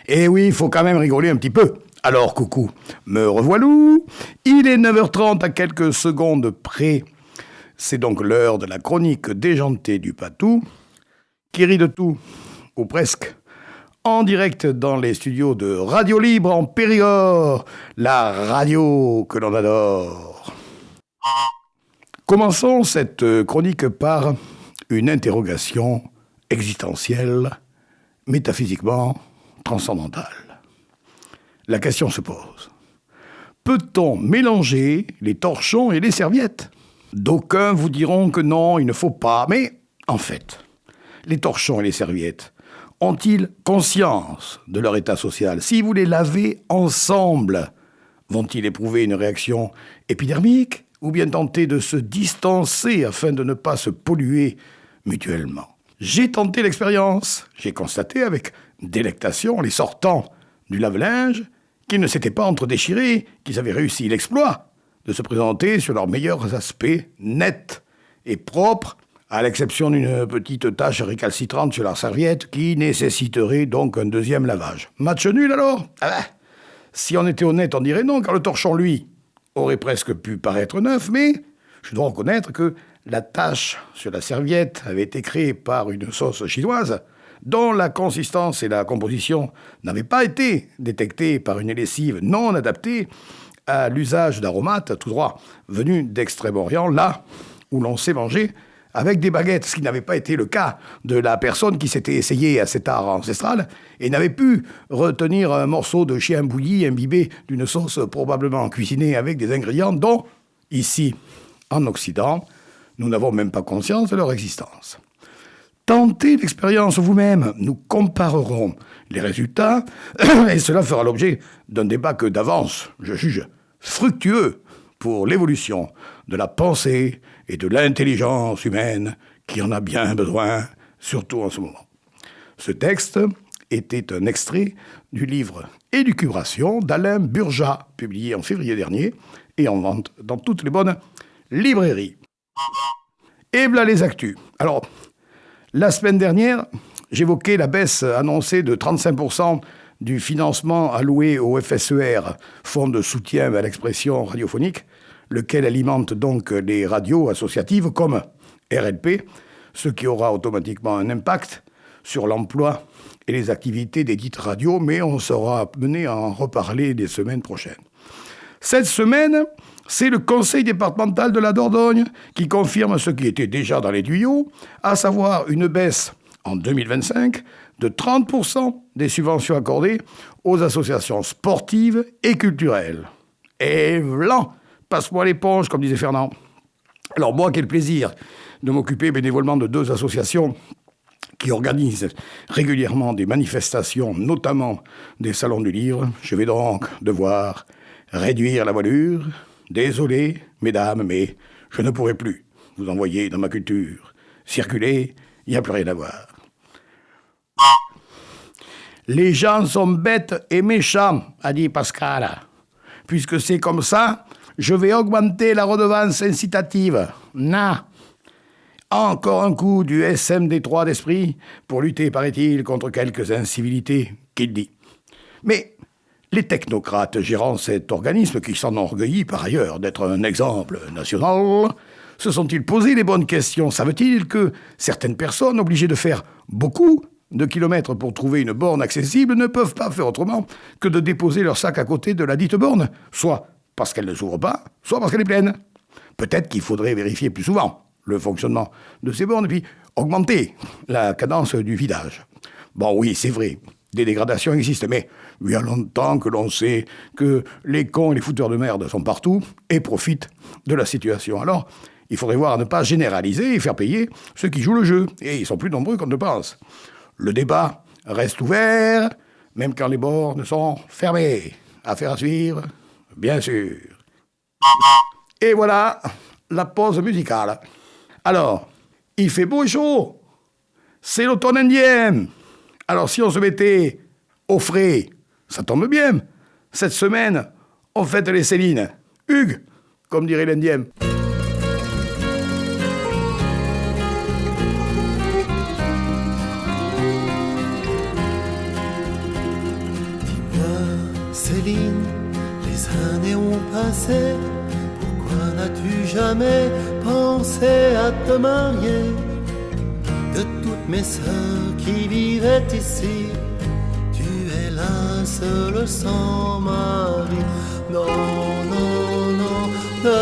Et oui, il faut quand même rigoler un petit peu. Alors, coucou, me revoilou. Il est 9h30 à quelques secondes près. C'est donc l'heure de la chronique déjantée du Patou, qui rit de tout, ou presque, en direct dans les studios de Radio Libre en Périgord, la radio que l'on adore. Commençons cette chronique par une interrogation existentielle, métaphysiquement transcendantale. La question se pose. Peut-on mélanger les torchons et les serviettes ? D'aucuns vous diront que non, il ne faut pas. Mais, en fait, les torchons et les serviettes ont-ils conscience de leur état social ? Si vous les lavez ensemble, vont-ils éprouver une réaction épidermique ou bien tenter de se distancer afin de ne pas se polluer mutuellement ? J'ai tenté l'expérience. J'ai constaté avec délectation les sortants du lave-linge qu'ils ne s'étaient pas entre-déchirés, qu'ils avaient réussi l'exploit de se présenter sur leurs meilleurs aspects, nets et propres, à l'exception d'une petite tache récalcitrante sur leur serviette qui nécessiterait donc un deuxième lavage. Match nul alors ? Si on était honnête, on dirait non, car le torchon, lui, aurait presque pu paraître neuf, mais je dois reconnaître que la tache sur la serviette avait été créée par une sauce chinoise dont la consistance et la composition n'avaient pas été détectées par une lessive non adaptée à l'usage d'aromates tout droit venus d'Extrême-Orient, là où l'on sait manger avec des baguettes, ce qui n'avait pas été le cas de la personne qui s'était essayée à cet art ancestral et n'avait pu retenir un morceau de chien bouilli imbibé d'une sauce probablement cuisinée avec des ingrédients dont, ici, en Occident, nous n'avons même pas conscience de leur existence. Tentez l'expérience vous-même, nous comparerons les résultats et cela fera l'objet d'un débat que d'avance, je juge, fructueux pour l'évolution de la pensée et de l'intelligence humaine qui en a bien besoin, surtout en ce moment. Ce texte était un extrait du livre Élucubration d'Alain Burjat, publié en février dernier et en vente dans toutes les bonnes librairies. Et voilà les actus. Alors, la semaine dernière, j'évoquais la baisse annoncée de 35% du financement alloué au FSER, Fonds de soutien à l'expression radiophonique, lequel alimente donc les radios associatives comme RLP, ce qui aura automatiquement un impact sur l'emploi et les activités des dites radios, mais on sera mené à en reparler les semaines prochaines. Cette semaine, c'est le conseil départemental de la Dordogne qui confirme ce qui était déjà dans les tuyaux, à savoir une baisse en 2025 de 30% des subventions accordées aux associations sportives et culturelles. Et voilà, passe-moi l'éponge, comme disait Fernand. Alors moi, quel plaisir de m'occuper bénévolement de 2 associations qui organisent régulièrement des manifestations, notamment des salons du livre. Je vais donc devoir réduire la voilure. Désolé, mesdames, mais je ne pourrai plus vous envoyer dans ma culture. Circuler, il n'y a plus rien à voir. Les gens sont bêtes et méchants, a dit Pascal. Puisque c'est comme ça, je vais augmenter la redevance incitative. Encore un coup du SMD3 d'esprit pour lutter, paraît-il, contre quelques incivilités, qu'il dit. Mais les technocrates gérant cet organisme, qui s'enorgueillit par ailleurs d'être un exemple national, se sont-ils posé les bonnes questions ? Savent-ils que certaines personnes obligées de faire beaucoup de kilomètres pour trouver une borne accessible ne peuvent pas faire autrement que de déposer leur sac à côté de la dite borne, soit parce qu'elle ne s'ouvre pas, soit parce qu'elle est pleine ? Peut-être qu'il faudrait vérifier plus souvent le fonctionnement de ces bornes et puis augmenter la cadence du vidage. Bon oui, c'est vrai, des dégradations existent, mais il y a longtemps que l'on sait que les cons et les fouteurs de merde sont partout et profitent de la situation. Alors, il faudrait voir à ne pas généraliser et faire payer ceux qui jouent le jeu. Et ils sont plus nombreux qu'on ne pense. Le débat reste ouvert, même quand les bornes sont fermées. Affaire à suivre, bien sûr. Et voilà, la pause musicale. Alors, il fait beau et chaud. C'est l'automne indien. Alors si on se mettait au frais, ça tombe bien. Cette semaine, on fête les Célines. Hugues, comme dirait l'Indien. Céline, les années ont passé. Pourquoi n'as-tu jamais pensé à te marier? De toutes mes sœurs qui vivaient ici, tu es la seule sans mari. Non, non, non, ne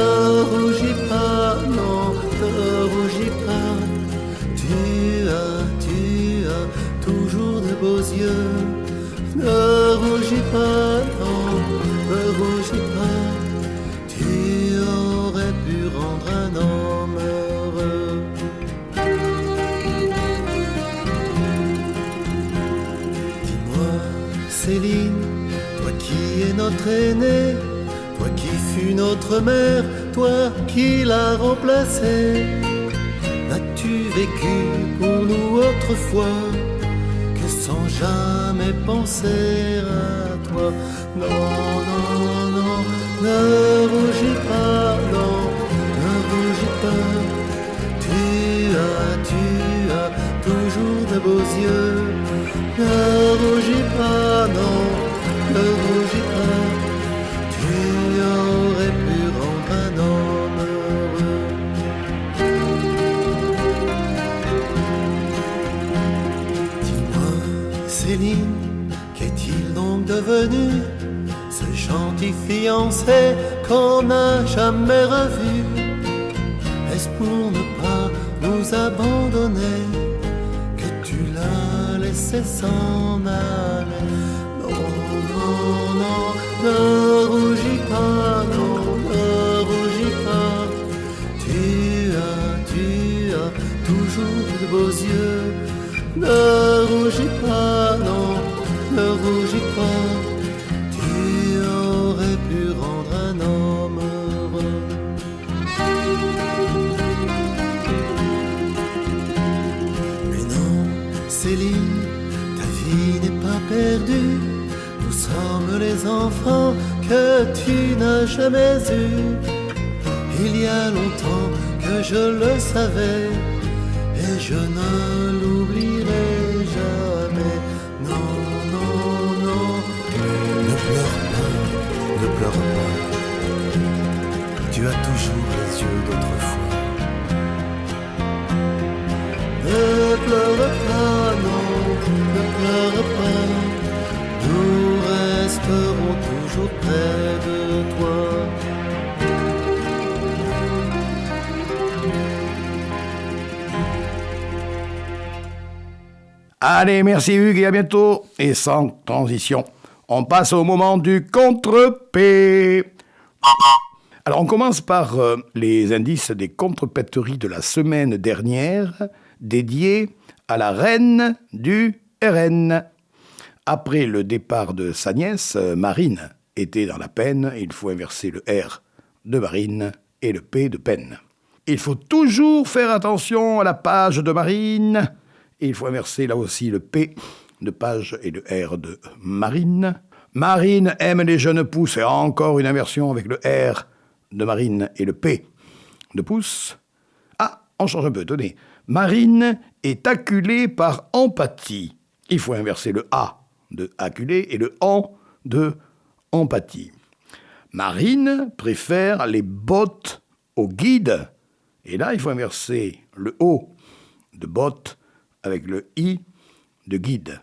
rougis pas, non, ne rougis pas. Tu as toujours de beaux yeux. Ne rougis pas, non, ne rougis pas. Tu aurais pu rendre un homme heureux. Dis-moi, Céline, toi qui es notre aînée, toi qui fus notre mère, toi qui l'as remplacée, n'as-tu vécu pour nous autrefois que sans jamais penser à toi? Non, non, non, ne rougis pas, non, ne rougis pas. Tu as toujours de beaux yeux. Ne rougis pas, non, ne rougis pas. Tu aurais pu rendre un homme heureux. Dis-moi, Céline, qu'est-il donc devenu, ce gentil fiancé qu'on n'a jamais revu? Est-ce pour ne pas nous abandonner que tu l'as laissé s'en aller? Non, non, non, ne rougis pas, non, ne rougis pas. Tu as toujours de beaux yeux. Ne rougis pas, non, ne rougis pas. Tu aurais pu rendre un homme heureux. Mais non, Céline, ta vie n'est pas perdue. Nous sommes les enfants que tu n'as jamais eus. Il y a longtemps que je le savais et je ne l'oublierai jamais. Non, non, non, ne pleure pas, ne pleure pas. Tu as toujours les yeux d'autrefois. Ne pleure pas, non, ne pleure pas. Nous resterons toujours près de toi. Allez, merci Hugues et à bientôt. Et sans transition, on passe au moment du contre-P. Alors, on commence par les indices des contre-péteries de la semaine dernière, dédiés à la reine du RN. Après le départ de sa nièce, Marine était dans la peine. Il faut inverser le R de Marine et le P de peine. Il faut toujours faire attention à la page de Marine. Il faut inverser là aussi le P de page et le R de Marine. Marine aime les jeunes pousses et encore une inversion avec le R de Marine et le P de pouce. Ah, on change un peu, tenez. Marine est acculée par empathie. Il faut inverser le A de acculé et le en de empathie. Marine préfère les bottes au guide. Et là, il faut inverser le O de botte avec le I de guide.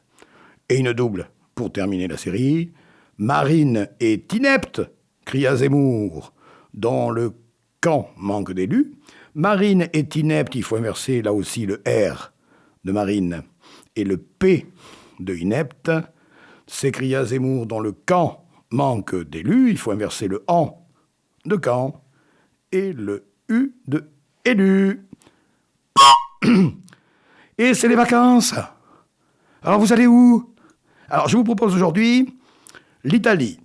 Et une double pour terminer la série. Marine est inepte, cria Zemmour, dont le camp manque d'élus. Marine est inepte, il faut inverser là aussi le R de Marine et le P de inepte. S'écria Zemmour, dont le camp manque d'élus, il faut inverser le en de camp et le U de élu. Et c'est les vacances. Alors vous allez où? Alors je vous propose aujourd'hui l'Italie.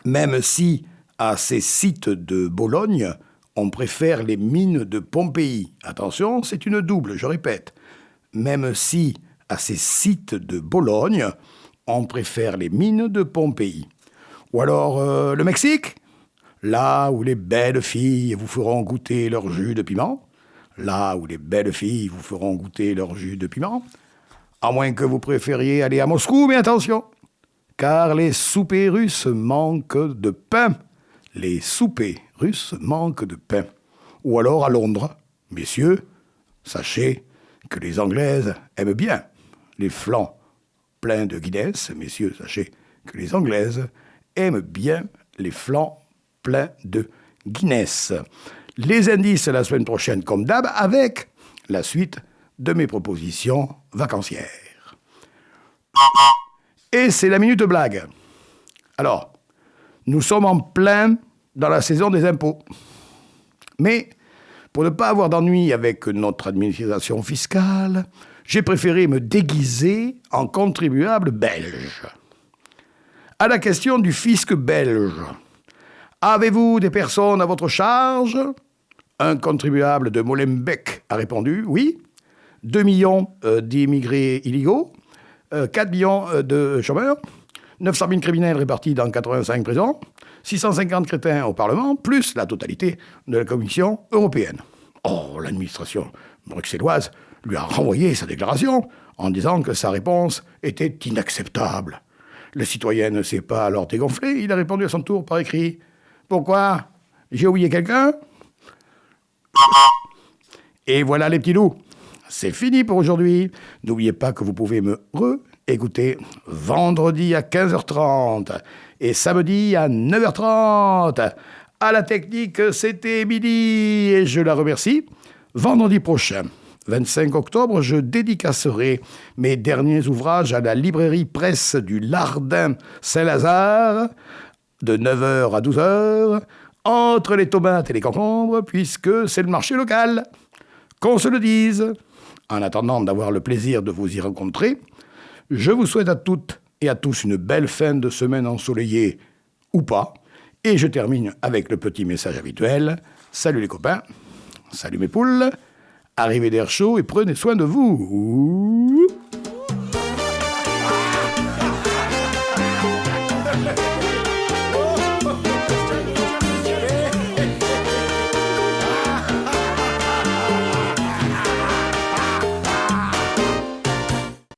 Même si à ces sites de Bologne, on préfère les mines de Pompéi. Attention, c'est une double, je répète. Même si à ces sites de Bologne, on préfère les mines de Pompéi. Ou alors le Mexique, là où les belles filles vous feront goûter leur jus de piment. Là où les belles filles vous feront goûter leur jus de piment. À moins que vous préfériez aller à Moscou, mais attention, car les soupers russes manquent de pain. Les soupers russes manquent de pain. Ou alors à Londres, messieurs, sachez que les Anglaises aiment bien les flancs pleins de Guinness. Messieurs, sachez que les Anglaises aiment bien les flancs pleins de Guinness. Les indices la semaine prochaine, comme d'hab, avec la suite de mes propositions vacancières. Et c'est la minute blague. Alors, nous sommes en plein dans la saison des impôts. Mais, pour ne pas avoir d'ennui avec notre administration fiscale, j'ai préféré me déguiser en contribuable belge. À la question du fisc belge, avez-vous des personnes à votre charge ? Un contribuable de Molenbeek a répondu « oui ». 2 millions d'immigrés illégaux, 4 millions de chômeurs, 900 000 criminels répartis dans 85 prisons, 650 crétins au Parlement, plus la totalité de la Commission européenne. Oh, l'administration bruxelloise lui a renvoyé sa déclaration en disant que sa réponse était inacceptable. Le citoyen ne s'est pas alors dégonflé, il a répondu à son tour par écrit « Pourquoi ? J'ai oublié quelqu'un ?» Et voilà les petits loups. C'est fini pour aujourd'hui. N'oubliez pas que vous pouvez me écouter vendredi à 15h30 et samedi à 9h30. À la technique, c'était Émilie et je la remercie. Vendredi prochain, 25 octobre, je dédicacerai mes derniers ouvrages à la librairie presse du Lardin Saint-Lazare de 9h à 12h, entre les tomates et les concombres, puisque c'est le marché local. Qu'on se le dise. En attendant d'avoir le plaisir de vous y rencontrer, je vous souhaite à toutes et à tous une belle fin de semaine ensoleillée ou pas. Et je termine avec le petit message habituel. Salut les copains, salut mes poules, arrivez d'air chaud et prenez soin de vous.